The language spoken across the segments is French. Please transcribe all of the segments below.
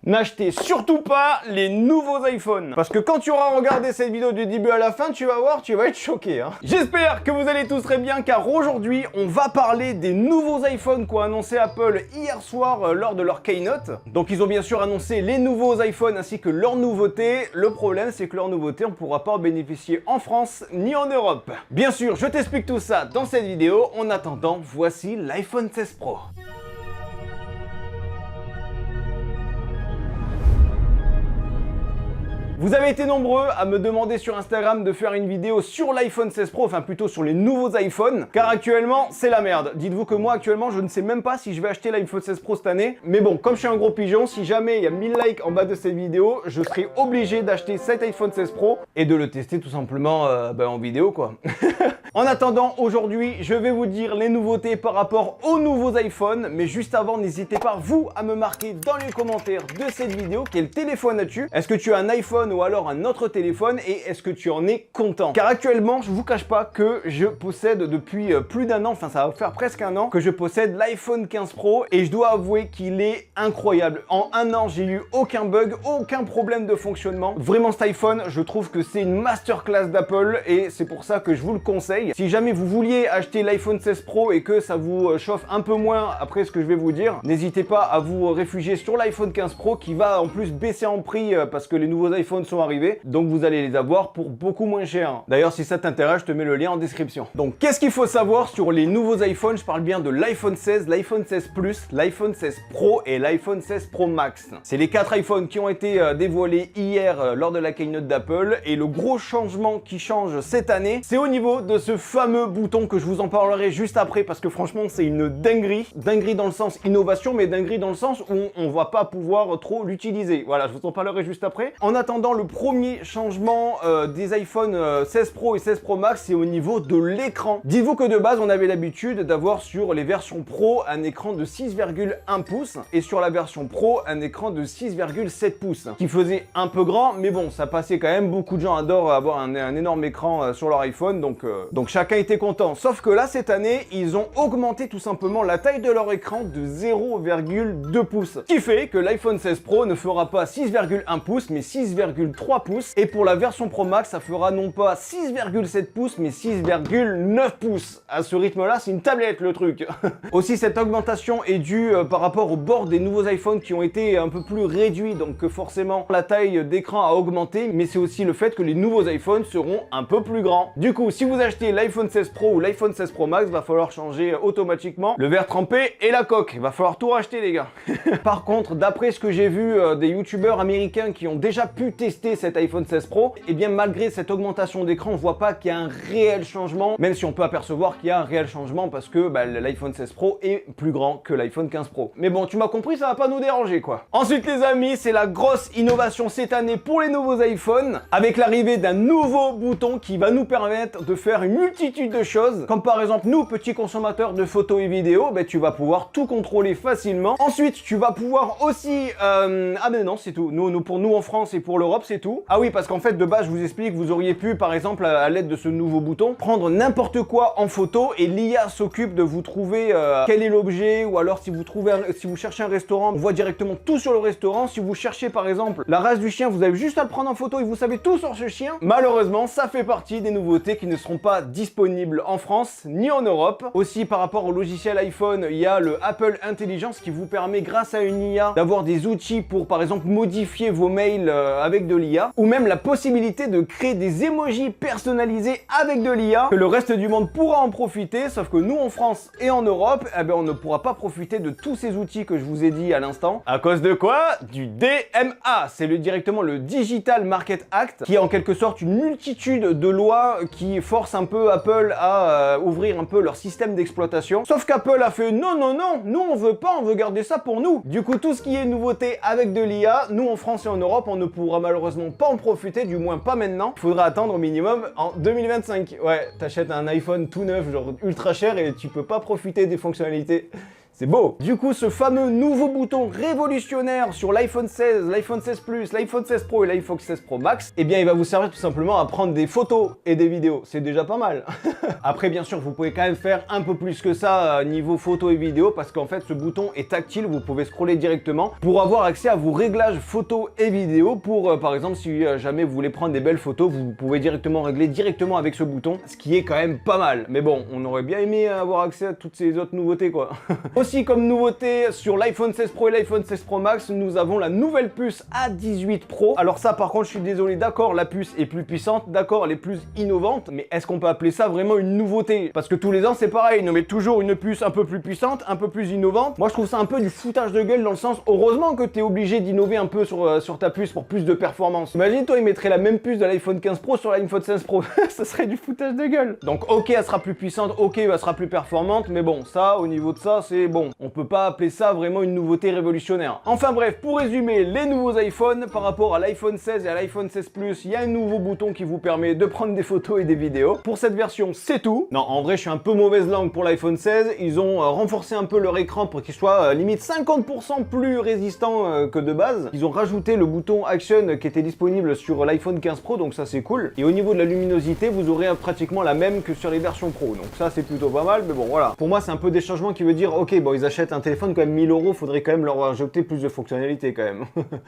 N'achetez surtout pas les nouveaux iPhones. Parce que quand tu auras regardé cette vidéo du début à la fin, tu vas voir, tu vas être choqué. J'espère que vous allez tous très bien, car aujourd'hui, on va parler des nouveaux iPhones qu'a annoncé Apple hier soir lors de leur keynote. Donc ils ont bien sûr annoncé les nouveaux iPhones ainsi que leurs nouveautés. Le problème, c'est que leurs nouveautés, on ne pourra pas en bénéficier en France ni en Europe. Bien sûr, je t'explique tout ça dans cette vidéo. En attendant, voici l'iPhone 16 Pro. Vous avez été nombreux à me demander sur Instagram de faire une vidéo sur l'iPhone 16 Pro, enfin plutôt sur les nouveaux iPhones, car actuellement c'est la merde. Dites-vous que moi actuellement je ne sais même pas si je vais acheter l'iPhone 16 Pro cette année, mais bon, comme je suis un gros pigeon, si jamais il y a 1000 likes en bas de cette vidéo, je serai obligé d'acheter cet iPhone 16 Pro et de le tester tout simplement en vidéo quoi. En attendant, aujourd'hui, je vais vous dire les nouveautés par rapport aux nouveaux iPhones, mais juste avant, n'hésitez pas, vous, à me marquer dans les commentaires de cette vidéo quel téléphone as-tu. Est-ce que tu as un iPhone ou alors un autre téléphone et est-ce que tu en es content? Car actuellement, je vous cache pas que je possède depuis plus d'un an, enfin ça va faire presque un an, que je possède l'iPhone 15 Pro et je dois avouer qu'il est incroyable. En un an, j'ai eu aucun bug, aucun problème de fonctionnement. Vraiment, cet iPhone, je trouve que c'est une masterclass d'Apple et c'est pour ça que je vous le conseille. Si jamais vous vouliez acheter l'iPhone 16 Pro et que ça vous chauffe un peu moins après ce que je vais vous dire, n'hésitez pas à vous réfugier sur l'iPhone 15 Pro qui va en plus baisser en prix parce que les nouveaux iPhones sont arrivés. Donc vous allez les avoir pour beaucoup moins cher. D'ailleurs, si ça t'intéresse, je te mets le lien en description. Donc qu'est-ce qu'il faut savoir sur les nouveaux iPhones? Je parle bien de l'iPhone 16, l'iPhone 16 Plus, l'iPhone 16 Pro et l'iPhone 16 Pro Max. C'est les 4 iPhones qui ont été dévoilés hier lors de la keynote d'Apple et le gros changement qui change cette année, c'est au niveau de ce fameux bouton que je vous en parlerai juste après parce que franchement c'est une dinguerie. Dinguerie dans le sens innovation, mais dinguerie dans le sens où on va pas pouvoir trop l'utiliser. Voilà, je vous en parlerai juste après. En attendant, le premier changement des iPhone 16 Pro et 16 Pro Max, c'est au niveau de l'écran. Dites-vous que de base on avait l'habitude d'avoir sur les versions Pro un écran de 6,1 pouces et sur la version Pro un écran de 6,7 pouces qui faisait un peu grand, mais bon, ça passait quand même. Beaucoup de gens adorent avoir un énorme écran sur leur iPhone, donc chacun était content. Sauf que là, cette année, ils ont augmenté tout simplement la taille de leur écran de 0,2 pouces. Ce qui fait que l'iPhone 16 Pro ne fera pas 6,1 pouces, mais 6,3 pouces. Et pour la version Pro Max, ça fera non pas 6,7 pouces, mais 6,9 pouces. À ce rythme-là, c'est une tablette le truc. Aussi, cette augmentation est due par rapport au bord des nouveaux iPhones qui ont été un peu plus réduits, donc forcément, la taille d'écran a augmenté, mais c'est aussi le fait que les nouveaux iPhones seront un peu plus grands. Du coup, si vous achetez l'iPhone 16 Pro ou l'iPhone 16 Pro Max, va falloir changer automatiquement le verre trempé et la coque. Il va falloir tout racheter les gars. Par contre, d'après ce que j'ai vu des youtubeurs américains qui ont déjà pu tester cet iPhone 16 Pro, et bien malgré cette augmentation d'écran, on voit pas qu'il y a un réel changement, même si on peut apercevoir qu'il y a un réel changement parce que l'iPhone 16 Pro est plus grand que l'iPhone 15 Pro. Mais bon, tu m'as compris, ça va pas nous déranger quoi. Ensuite les amis, c'est la grosse innovation cette année pour les nouveaux iPhones, avec l'arrivée d'un nouveau bouton qui va nous permettre de faire une multitude de choses, comme par exemple nous, petits consommateurs de photos et vidéos, tu vas pouvoir tout contrôler facilement. Ensuite, tu vas pouvoir aussi... ah mais non, c'est tout. Pour nous en France et pour l'Europe, c'est tout. Ah oui, parce qu'en fait, de base, je vous explique, vous auriez pu, par exemple, à l'aide de ce nouveau bouton, prendre n'importe quoi en photo et l'IA s'occupe de vous trouver quel est l'objet, ou alors si vous cherchez un restaurant, on voit directement tout sur le restaurant. Si vous cherchez par exemple la race du chien, vous avez juste à le prendre en photo et vous savez tout sur ce chien. Malheureusement, ça fait partie des nouveautés qui ne seront pas disponibles en France ni en Europe. Aussi, par rapport au logiciel iPhone, il y a le Apple Intelligence qui vous permet, grâce à une IA, d'avoir des outils pour par exemple modifier vos mails avec de l'IA, ou même la possibilité de créer des emojis personnalisés avec de l'IA, que le reste du monde pourra en profiter, sauf que nous en France et en Europe, on ne pourra pas profiter de tous ces outils que je vous ai dit à l'instant. À cause de quoi? Du DMA, c'est directement le Digital Market Act, qui est en quelque sorte une multitude de lois qui forcent un peu Apple à ouvrir un peu leur système d'exploitation. Sauf qu'Apple a fait non, non, non, nous on veut pas, on veut garder ça pour nous. Du coup, tout ce qui est nouveauté avec de l'IA, nous en France et en Europe, on ne pourra malheureusement pas en profiter, du moins pas maintenant. Il faudra attendre au minimum en 2025. Ouais, t'achètes un iPhone tout neuf, genre ultra cher, et tu peux pas profiter des fonctionnalités. C'est beau. Du coup, ce fameux nouveau bouton révolutionnaire sur l'iPhone 16, l'iPhone 16 Plus, l'iPhone 16 Pro et l'iPhone 16 Pro Max, eh bien, il va vous servir tout simplement à prendre des photos et des vidéos. C'est déjà pas mal. Après, bien sûr, vous pouvez quand même faire un peu plus que ça niveau photo et vidéo parce qu'en fait, ce bouton est tactile. Vous pouvez scroller directement pour avoir accès à vos réglages photos et vidéos. Pour, par exemple, si jamais vous voulez prendre des belles photos, vous pouvez directement régler directement avec ce bouton, ce qui est quand même pas mal. Mais bon, on aurait bien aimé avoir accès à toutes ces autres nouveautés, quoi. Aussi, comme nouveauté sur l'iPhone 16 Pro et l'iPhone 16 Pro Max, nous avons la nouvelle puce A18 Pro. Alors ça, par contre, je suis désolé, d'accord, la puce est plus puissante, d'accord, elle est plus innovante, mais est-ce qu'on peut appeler ça vraiment une nouveauté? Parce que tous les ans, c'est pareil, on met toujours une puce un peu plus puissante, un peu plus innovante. Moi, je trouve ça un peu du foutage de gueule dans le sens, heureusement que tu es obligé d'innover un peu sur ta puce pour plus de performance. Imagine, toi, ils mettraient la même puce de l'iPhone 15 Pro sur l'iPhone 16 Pro. Ça serait du foutage de gueule. Donc, ok, elle sera plus puissante, ok, elle sera plus performante, mais bon, ça, au niveau de ça, c'est bon. On peut pas appeler ça vraiment une nouveauté révolutionnaire. Enfin bref, pour résumer les nouveaux iPhones, par rapport à l'iPhone 16 et à l'iPhone 16 Plus, il y a un nouveau bouton qui vous permet de prendre des photos et des vidéos. Pour cette version, c'est tout. Non, en vrai, je suis un peu mauvaise langue pour l'iPhone 16. Ils ont renforcé un peu leur écran pour qu'il soit limite 50% plus résistant que de base. Ils ont rajouté le bouton Action qui était disponible sur l'iPhone 15 Pro, donc ça c'est cool. Et au niveau de la luminosité, vous aurez pratiquement la même que sur les versions Pro. Donc ça c'est plutôt pas mal, mais bon voilà. Pour moi, c'est un peu des changements qui veut dire, ok, bon, ils achètent un téléphone quand même 1000 €, faudrait quand même leur ajouter plus de fonctionnalités quand même.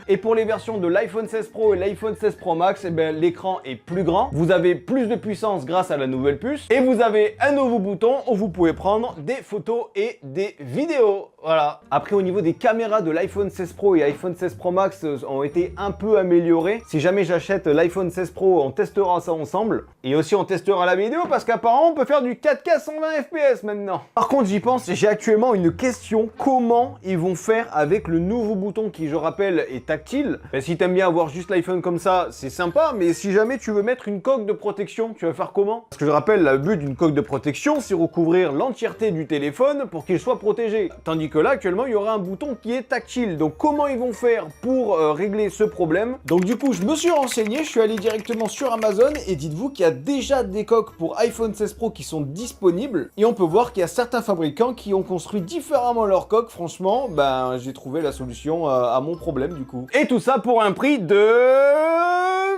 Et pour les versions de l'iPhone 16 Pro et l'iPhone 16 Pro Max, eh ben, l'écran est plus grand, vous avez plus de puissance grâce à la nouvelle puce, et vous avez un nouveau bouton où vous pouvez prendre des photos et des vidéos. Voilà. Après, au niveau des caméras de l'iPhone 16 Pro et iPhone 16 Pro Max ont été un peu améliorées. Si jamais j'achète l'iPhone 16 Pro, on testera ça ensemble. Et aussi, on testera la vidéo parce qu'apparemment, on peut faire du 4K 120 FPS maintenant. Par contre, j'y pense, j'ai actuellement une question. Comment ils vont faire avec le nouveau bouton qui, je rappelle, est tactile? Ben, si t'aimes bien avoir juste l'iPhone comme ça, c'est sympa. Mais si jamais tu veux mettre une coque de protection, tu vas faire comment? Parce que je rappelle, le but d'une coque de protection, c'est recouvrir l'entièreté du téléphone pour qu'il soit protégé. Tandis que là, actuellement, il y aura un bouton qui est tactile. Donc, comment ils vont faire pour régler ce problème? Donc, du coup, je me suis renseigné, je suis allé directement sur Amazon et dites-vous qu'il y a déjà des coques pour iPhone 16 Pro qui sont disponibles. Et on peut voir qu'il y a certains fabricants qui ont construit différemment leurs coques. Franchement, ben, j'ai trouvé la solution à mon problème, du coup. Et tout ça pour un prix de...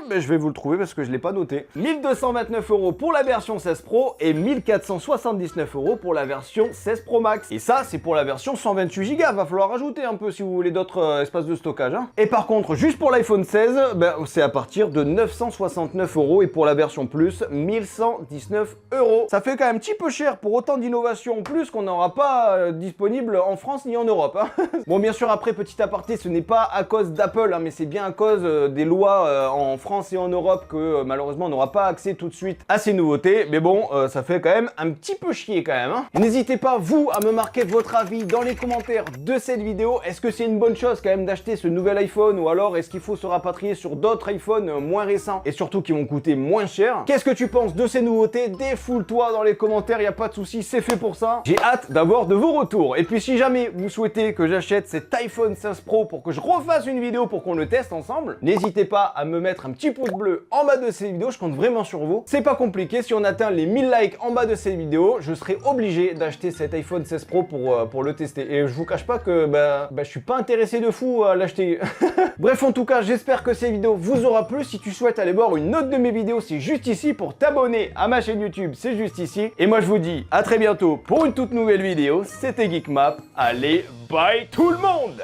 Ben, je vais vous le trouver parce que je ne l'ai pas noté. 1229 € pour la version 16 Pro et 1479 € pour la version 16 Pro Max. Et ça, c'est pour la version 128 Go. Va falloir rajouter un peu si vous voulez d'autres espaces de stockage. Hein. Et par contre, juste pour l'iPhone 16, ben, c'est à partir de 969 € et pour la version Plus, 1119 €. Ça fait quand même un petit peu cher pour autant d'innovation en plus qu'on n'aura pas disponible en France ni en Europe. Hein. Bon, bien sûr, après, petit aparté, ce n'est pas à cause d'Apple, hein, mais c'est bien à cause des lois en France et en Europe que malheureusement on n'aura pas accès tout de suite à ces nouveautés. Mais bon, ça fait quand même un petit peu chier quand même. Hein. N'hésitez pas, vous, à me marquer votre avis dans les commentaires de cette vidéo. Est-ce que c'est une bonne chose quand même d'acheter ce nouvel iPhone ou alors est-ce qu'il faut se rapatrier sur d'autres iPhones moins récents et surtout qui vont coûter moins cher? Qu'est-ce que tu penses de ces nouveautés? Défoule-toi dans les commentaires, il n'y a pas de souci, c'est fait pour ça. J'ai hâte d'avoir de vos retours. Et puis si jamais vous souhaitez que j'achète cet iPhone 16 Pro pour que je refasse une vidéo pour qu'on le teste ensemble, n'hésitez pas à me mettre un petit pouce bleu en bas de cette vidéo, je compte vraiment sur vous. C'est pas compliqué, si on atteint les 1000 likes en bas de cette vidéo, je serai obligé d'acheter cet iPhone 16 Pro pour le tester. Et je vous cache pas que je suis pas intéressé de fou à l'acheter. Bref, en tout cas, j'espère que cette vidéo vous aura plu. Si tu souhaites aller voir une autre de mes vidéos, c'est juste ici. Pour t'abonner à ma chaîne YouTube, c'est juste ici. Et moi, je vous dis à très bientôt pour une toute nouvelle vidéo. C'était Geekmap. Allez, bye tout le monde!